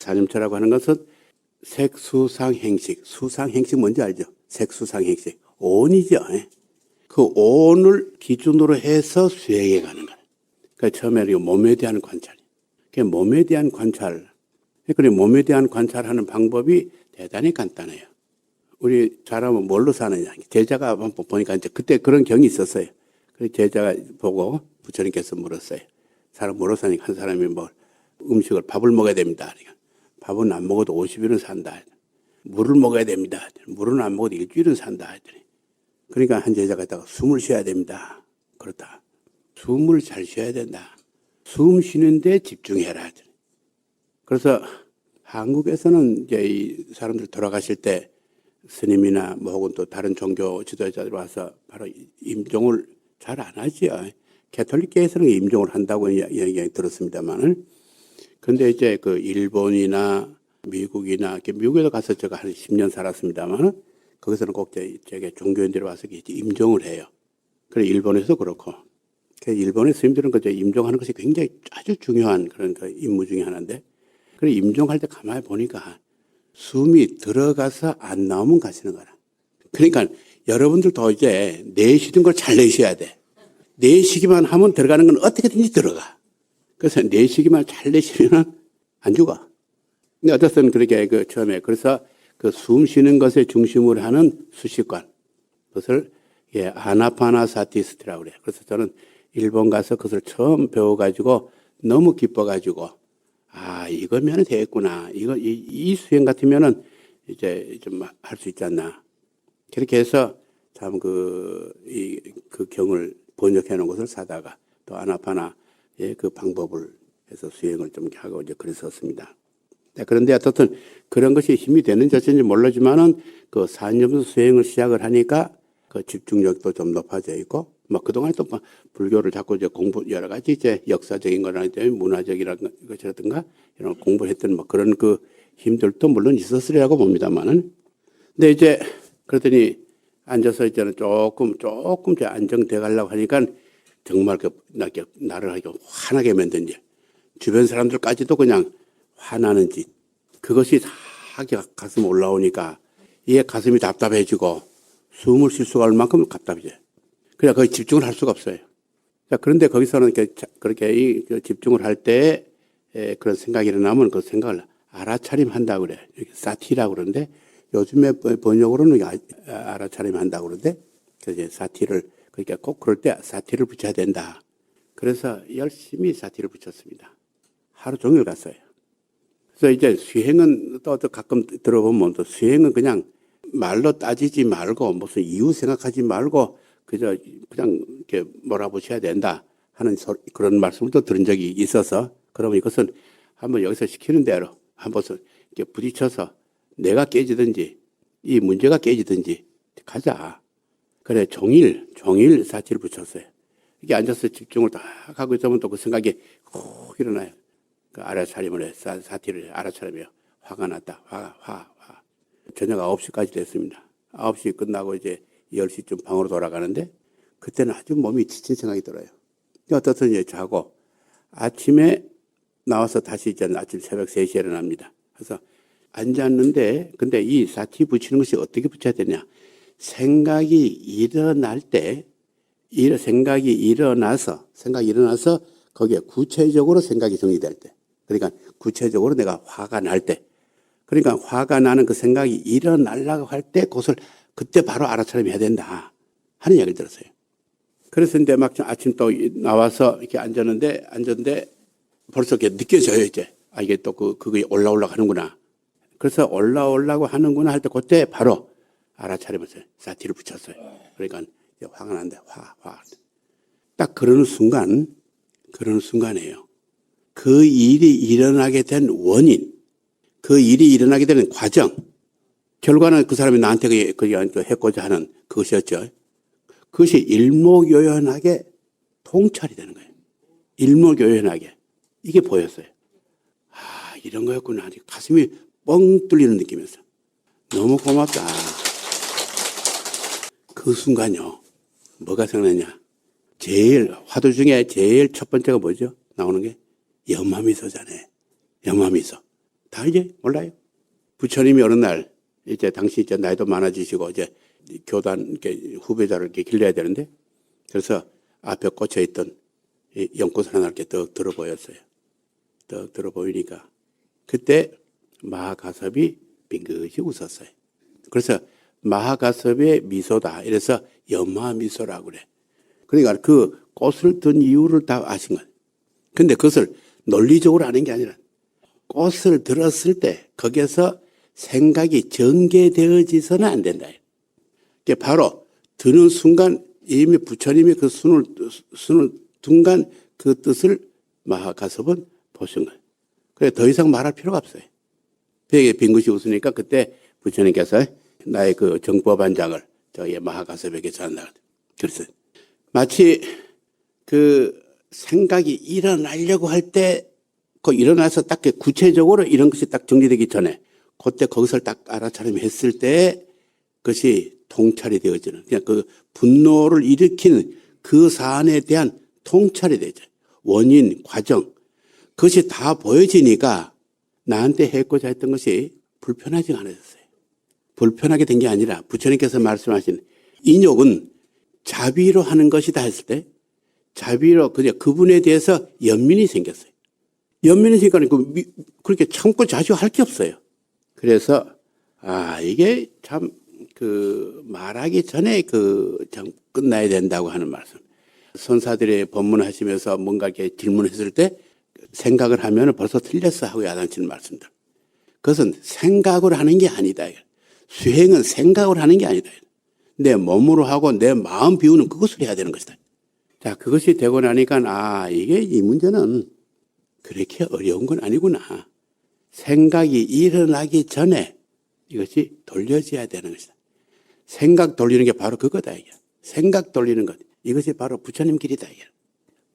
사념처라고 하는 것은 색수상행식, 수상행식 뭔지 알죠? 색수상행식, 온이죠. 그 온을 기준으로 해서 수행해 가는 거예요. 그러니까 처음에 몸에 대한 관찰. 그 몸에 대한 관찰. 그리고 몸에 대한 관찰하는 방법이 대단히 간단해요. 우리 사람은 뭘로 사느냐. 제자가 보니까 이제 그때 그런 경이 있었어요. 그래서 제자가 보고 부처님께서 물었어요. 사람 뭐로 사니까 한 사람이 뭐 음식을 밥을 먹어야 됩니다. 그러니까 밥은 안 먹어도 50일은 산다. 물을 먹어야 됩니다. 물은 안 먹어도 일주일은 산다. 그러니까 한 제자가 있다가 숨을 쉬어야 됩니다. 그렇다. 숨을 잘 쉬어야 된다. 숨 쉬는데 집중해라. 그래서 한국에서는 이제 이 사람들 돌아가실 때 스님이나 뭐 혹은 또 다른 종교 지도자들 와서 바로 임종을 잘 안 하지요. 가톨릭계에서는 임종을 한다고 이야기 들었습니다만은. 근데 이제 그 일본이나 미국이나, 미국에도 가서 제가 한 10년 살았습니다만은 거기서는 꼭 제게 종교인들이 와서 임종을 해요. 그래, 일본에서도 그렇고. 일본의 스님들은 그 임종하는 것이 굉장히 아주 중요한 그런 그 임무 중에 하나인데, 그래, 임종할 때 가만히 보니까 숨이 들어가서 안 나오면 가시는 거라. 그러니까 여러분들도 이제 내쉬는 걸 잘 내쉬어야 돼. 내쉬기만 하면 들어가는 건 어떻게든지 들어가. 그래서 내쉬기만 잘 내쉬면 안 죽어. 근데 어쨌든 그렇게 그 처음에 그래서 그 숨 쉬는 것에 중심으로 하는 수식관. 그것을 아나파나사티스트라고 그래요. 그래서 저는 일본 가서 그것을 처음 배워가지고 너무 기뻐가지고 이거면 되겠구나. 이 수행 같으면은 이제 좀 할 수 있지 않나. 그렇게 해서 참 그 경을 번역해 놓은 것을 사다가 또 아나파나의 그 방법을 해서 수행을 좀 하고 이제 그랬었습니다. 그런데 어떻든 그런 것이 힘이 되는 자체인지 모르지만은 그 산념 수행을 시작을 하니까 그 집중력도 좀 높아져 있고, 뭐 그동안 또 불교를 자꾸 이제 공부, 여러 가지 이제 역사적인 거라든지 문화적이라는 것이라든가 이런 공부를 했던 뭐 그런 그 힘들도 물론 있었으리라고 봅니다만은. 근데 이제 그러더니 앉아서 이제는 조금 이제 안정돼 가려고 하니까 정말 나를 화나게 만든지 주변 사람들까지도 그냥 화나는 짓. 그것이 다 가슴 올라오니까 이게 가슴이 답답해지고 숨을 쉴 수가 없을 만큼 답답해져요. 그래야 거의 집중을 할 수가 없어요. 자, 그런데 거기서는 그렇게 집중을 할 때 그런 생각이 일어나면 그 생각을 알아차림한다고 그래요. 사티라고 그러는데 요즘에 번역으로는 알아차림한다고 그러는데 그래서 사티를 그러니까 꼭 그럴 때 사티를 붙여야 된다. 그래서 열심히 사티를 붙였습니다. 하루 종일 갔어요. 그래서 이제 수행은 또 가끔 들어보면 또 수행은 그냥 말로 따지지 말고 무슨 이유 생각하지 말고 그냥 이렇게 몰아붙여야 된다 하는 그런 말씀을 또 들은 적이 있어서 그러면 이것은 한번 여기서 시키는 대로 한번 이렇게 부딪혀서 내가 깨지든지 이 문제가 깨지든지 가자. 그래 종일 사티를 붙였어요. 이렇게 앉아서 집중을 딱 하고 있으면 또 그 생각이 훅 일어나요. 그 알아차림을 해. 사티를 알아차림해요. 화가 났다. 화. 저녁 9시까지 됐습니다. 9시 끝나고 이제 10시쯤 방으로 돌아가는데 그때는 아주 몸이 지친 생각이 들어요. 어떻든 이제 자고 아침에 나와서 다시 이제 아침 새벽 3시에 일어납니다. 그래서 앉았는데 근데 이 사티 붙이는 것이 어떻게 붙여야 되냐. 생각이 일어날 때 생각이 일어나서 거기에 구체적으로 생각이 정리될 때 그러니까 구체적으로 내가 화가 날 때 그러니까 화가 나는 그 생각이 일어나려고 할 때 그것을 그때 바로 알아차림해야 된다 하는 이야기를 들었어요. 그래서 이제 막 아침 또 나와서 이렇게 앉았는데 벌써 이렇게 느껴져요 이제. 이게 또 그게 올라오려고 하는구나. 그래서 올라오려고 하는구나 할 때 그때 바로 알아차리면서 사티를 붙였어요. 그러니까 이제 화가 난다. 화. 딱 그러는 순간이에요. 그 일이 일어나게 된 원인, 그 일이 일어나게 되는 과정, 결과는 그 사람이 나한테 했고자 하는 그것이었죠. 그것이 일목요연하게 통찰이 되는 거예요. 일목요연하게. 이게 보였어요. 이런 거였구나. 가슴이 뻥 뚫리는 느낌이었어요. 너무 고맙다. 그 순간요. 뭐가 생각나냐. 화두 중에 제일 첫 번째가 뭐죠? 나오는 게 염화미소잖아요. 염화미소. 다 이제 몰라요. 부처님이 어느 날 이제 당시 이제 나이도 많아지시고 이제 교단 이렇게 후배자를 이렇게 길러야 되는데 그래서 앞에 꽂혀 있던 이 연꽃을 하나 이렇게 떡 들어 보였어요. 떡 들어 보이니까 그때 마하가섭이 빙긋이 웃었어요. 그래서 마하가섭의 미소다. 이래서 연마미소라고 그래. 그러니까 그 꽃을 든 이유를 다 아신 거예요. 근데 그것을 논리적으로 아는 게 아니라 꽃을 들었을 때 거기에서 생각이 전개되어지서는 안 된다. 그게 바로 드는 순간 이미 부처님이 그 순을 둔간 그 뜻을 마하가섭은 보신 거예요. 그래 더 이상 말할 필요가 없어요. 벽에 빙긋이 웃으니까 그때 부처님께서 나의 그 정법안장을 저기 마하가섭에게 전한다. 그래서 마치 그 생각이 일어나려고 할 때 그 일어나서 딱 구체적으로 이런 것이 딱 정리되기 전에 그때 거기서 딱 알아차림 했을 때 그것이 통찰이 되어지는 그냥 그 분노를 일으키는 그 사안에 대한 통찰이 되죠. 원인, 과정 그것이 다 보여지니까 나한테 했고자 했던 것이 불편하지 않아졌어요. 불편하게 된 게 아니라 부처님께서 말씀하신 인욕은 자비로 하는 것이다 했을 때 자비로 그분에 대해서 연민이 생겼어요. 연민이 생기니까 그렇게 참고 자주 할 게 없어요. 그래서 이게 참 말하기 전에 참 끝나야 된다고 하는 말씀. 선사들이 법문하시면서 뭔가 이렇게 질문했을 때 생각을 하면 벌써 틀렸어 하고 야단치는 말씀들. 그것은 생각으로 하는 게 아니다. 수행은 생각으로 하는 게 아니다. 내 몸으로 하고 내 마음 비우는 그것을 해야 되는 것이다. 자, 그것이 되고 나니까 이 문제는 그렇게 어려운 건 아니구나. 생각이 일어나기 전에 이것이 돌려져야 되는 것이다. 생각 돌리는 게 바로 그거다. 이게. 생각 돌리는 것. 이것이 바로 부처님 길이다. 이게.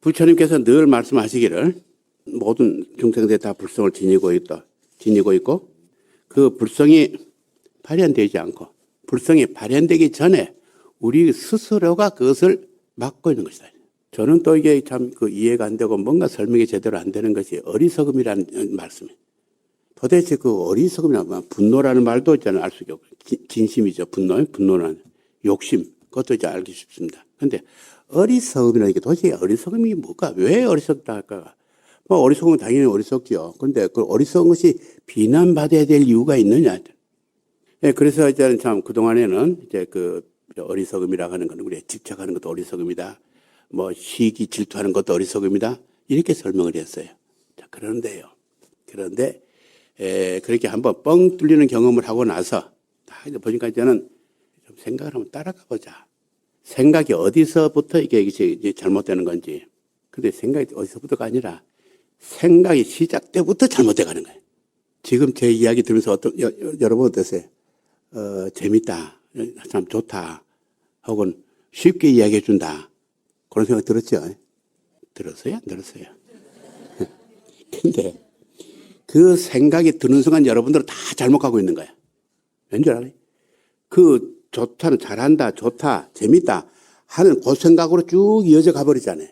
부처님께서 늘 말씀하시기를 모든 중생들 다 불성을 지니고 있고 그 불성이 발현되지 않고 불성이 발현되기 전에 우리 스스로가 그것을 막고 있는 것이다. 저는 또 이게 참 이해가 안 되고 뭔가 설명이 제대로 안 되는 것이 어리석음이라는 말씀이에요. 도대체 그 어리석음이라는 분노라는 말도 있잖아요. 알 수가 없고 진심이죠. 분노라는 욕심 그것도 이제 알기 쉽습니다. 그런데 어리석음이라는 게 도대체 어리석음이 뭘까? 왜 어리석다 할까? 어리석음은 당연히 어리석죠. 그런데 그 어리석은 것이 비난받아야 될 이유가 있느냐? 예, 그래서 이제 참 그동안에는 이제 어리석음이라고 하는 건 우리가 집착하는 것도 어리석음이다. 시기 질투하는 것도 어리석음이다. 이렇게 설명을 했어요. 자, 그런데 그렇게 한번 뻥 뚫리는 경험을 하고 나서 다 이제 보니까 저는 좀 생각을 한번 따라가 보자. 생각이 어디서부터 이게 이제 잘못되는 건지. 근데 생각이 어디서부터가 아니라 생각이 시작 때부터 잘못돼 가는 거예요. 지금 제 이야기 들으면서 여러분 어떠세요? 재밌다. 참 좋다. 혹은 쉽게 이야기해 준다. 그런 생각 들었죠? 들었어요? 안 들었어요? 근데 그 생각이 드는 순간 여러분들은 다 잘못 가고 있는 거야. 왠지 알아요? 좋다는 잘한다, 좋다, 재밌다 하는 그 생각으로 쭉 이어져 가버리잖아요.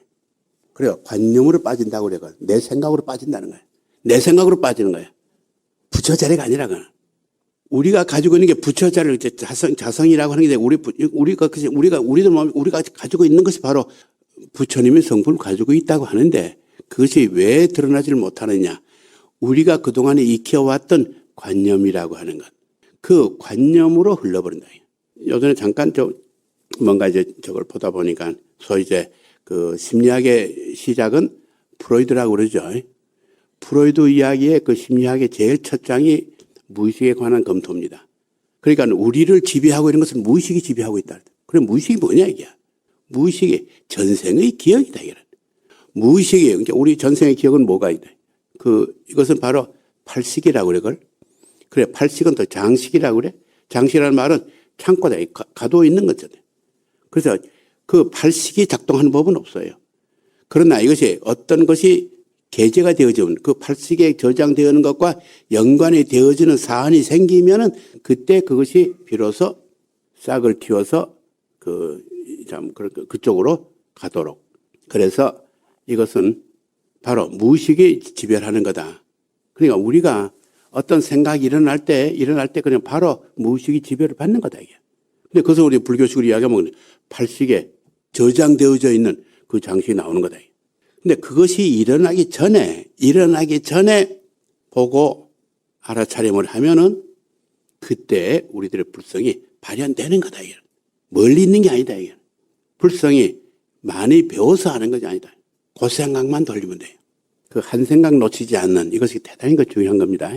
그래요. 관념으로 빠진다고 그래요. 내 생각으로 빠진다는 거예요. 내 생각으로 빠지는 거예요. 부처자리가 아니라 그는. 우리가 가지고 있는 게 부처자리를 자성이라고 하는 게 우리가 가지고 있는 것이 바로 부처님의 성품을 가지고 있다고 하는데 그것이 왜 드러나지를 못하느냐. 우리가 그동안에 익혀왔던 관념이라고 하는 것. 그 관념으로 흘러버린다. 요전에 잠깐 뭔가 이제 저걸 보다 보니까 소위 이제 심리학의 시작은 프로이드라고 그러죠. 프로이드 이야기의 심리학의 제일 첫 장이 무의식에 관한 검토입니다. 그러니까 우리를 지배하고 있는 것은 무의식이 지배하고 있다. 그럼 무의식이 뭐냐 이게? 무의식이 전생의 기억이다. 무의식이 그러니까 우리 전생의 기억은 뭐가 있다. 이것은 바로 팔식이라고 그래. 그래 팔식은 또 장식이라고 그래. 장식이라는 말은 창고다 가두어 있는 거잖아요. 그래서 그 팔식이 작동하는 법은 없어요. 그러나 이것이 어떤 것이 계제가 되어지면 그 팔식에 저장되어있는 것과 연관이 되어지는 사안이 생기면은 그때 그것이 비로소 싹을 틔워서 그쪽으로 가도록. 그래서 이것은 바로 무의식이 지배하는 거다. 그러니까 우리가 어떤 생각이 일어날 때 그냥 바로 무의식이 지배를 받는 거다, 이게. 근데 그것을 우리 불교식으로 이야기하면 팔식에 저장되어져 있는 그 장식이 나오는 거다. 근데 그것이 일어나기 전에 보고 알아차림을 하면은 그때 우리들의 불성이 발현되는 거다, 이게. 멀리 있는 게 아니다, 이게. 불성이 많이 배워서 하는 것이 아니다. 그 생각만 돌리면 돼요. 그 한 생각 놓치지 않는 이것이 대단히 중요한 겁니다.